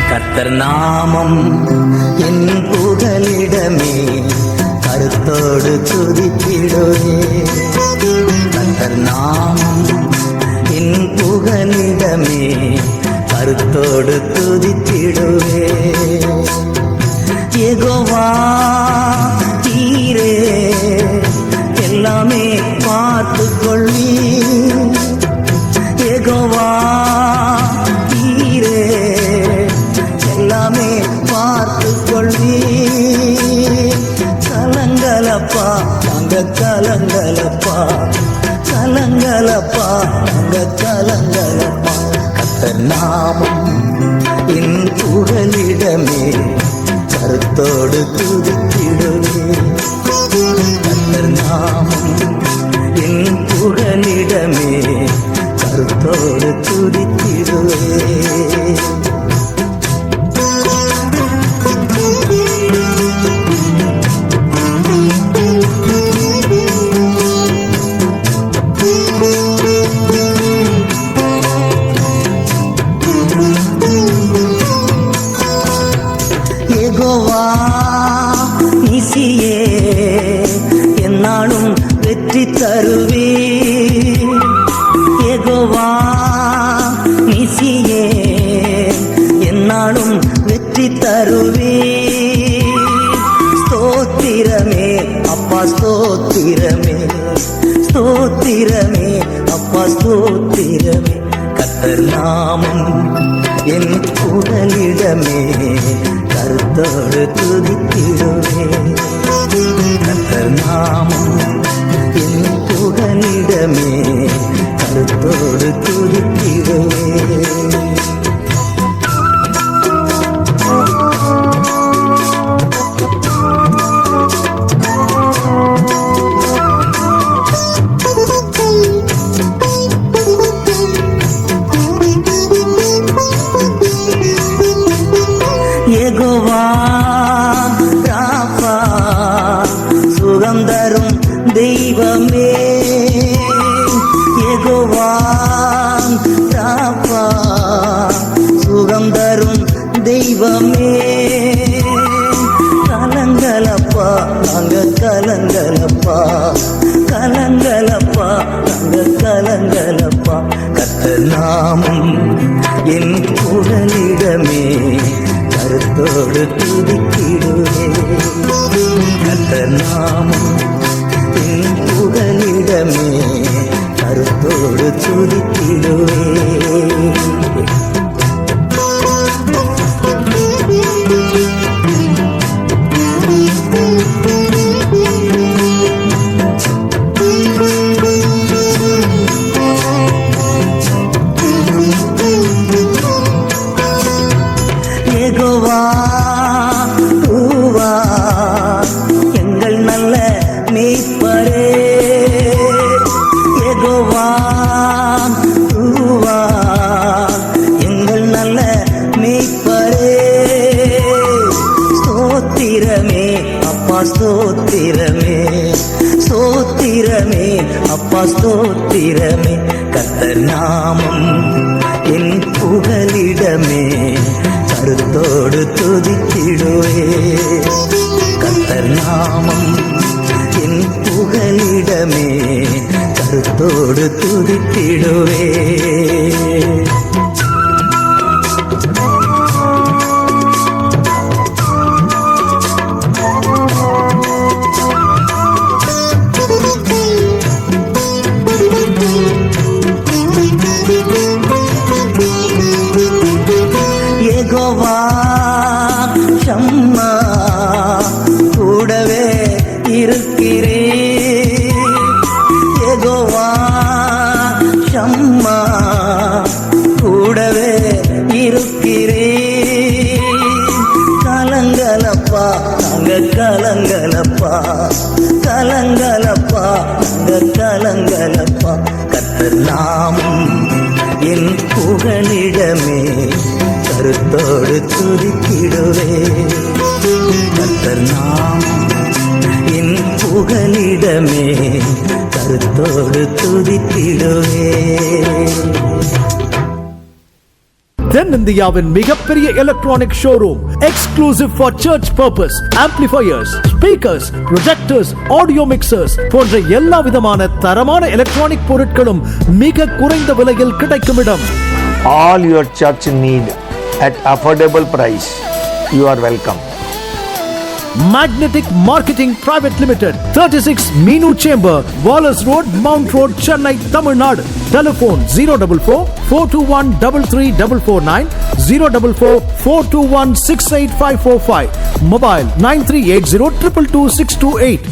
கர்த்தர் நாமம் என் புகலிடமே, கருத்தோடு துதித்திடுவே. கர்த்தர் நாமம் என் புகலிடமே, கருத்தோடு துதித்திடுவே. யெகோவா தீரே எல்லாமே பார்த்துக் கொள்ளி. யெகோவா தீரே எல்லாமே பார்த்துக் கொள்ளி. கலங்கலப்பா அங்க கலங்கலப்பா, கலங்கலப்பா அங்க கலங்கலப்பா. கர்த்தர் நாமம் என் புகலிடமே, கருத்தோடு துதித்திடுவே. கர்த்தர் நாமம் என் புகலிடமே, கருத்தோடு துதித்திடுவே. யெகோவா நீசியே என்னாலும் வெற்றி தருவே. யெகோவா நீசியே என்னாலும் வெற்றி தருவே. ஸ்தோத்திரமே அப்பா ஸ்தோத்திரமே, ஸ்தோத்திரமே அப்பா ஸ்தோத்திரமே. கர்த்தர் நாமம் என் புகலிடமே, கருத்தோடு துதித்திடுவே. கர்த்தர் நாமம் என் புகலிடமே, கருத்தோடு துதித்திடுவே. யெகோவா ராபா சுகம் தரும் தெய்வமே. யெகோவா ராபா சுகம் தரும் தெய்வமே. கலங்கலப்பா அங்க கலங்கலப்பா, கலங்கலப்பா அங்க கலங்கலப்பா. கர்த்தர் நாமம் என் புகலிடமே, கருத்தோடு துதித்திடுவே. கர்த்தர் நாமம் என் புகலிடமே, கருத்தோடு துதித்திடுவே. யெகோவா தூவா எங்கள் நல்ல மேய்ப்பரே. யெகோவா தூவா எங்கள் நல்ல மேய்ப்பரே. ஸ்தோத்திரமே அப்பா ஸ்தோத்திரமே, ஸ்தோத்திரமே அப்பா ஸ்தோத்திரமே. கர்த்தர் நாமம் என் புகலிடமே, கருத்தோடு துதித்திடுவே. கர்த்தர் நாமம் என் புகலிடமே, கருத்தோடு துதித்திடுவே. யெகோவா ஷம்மா கூடவே இருக்கிறே. யெகோவா ஷம்மா கூடவே இருக்கிறே. கலங்கலப்பா அங்க கலங்கலப்பா, கலங்கலப்பா அங்க கலங்கலப்பா. கர்த்தர் நாமம் என் புகலிடமே, கருத்தோடு துதித்திடுவே கர்த்தர் நாமம் என் புகலிடமே கருத்தோடு துதித்திடுவே. தென்னிந்தியாவின் மிகப்பெரிய electronic showroom, exclusive for search purpose, amplifiers, speakers, projectors, audio mixtures போன்ற எல்லா விதமான தரமான எலக்ட்ரானிக் பொருட்களும் மிக குறைந்த விலையில் கிடைக்கும் இடம். All your church need at affordable price. You are welcome. Magnetic Marketing Private Limited, 36 Meenu Chamber, Wallace Road, Mount Road, Chennai, Tamil Nadu. Telephone 044-421-33449, 044-421-68545. Mobile 9380 222 628.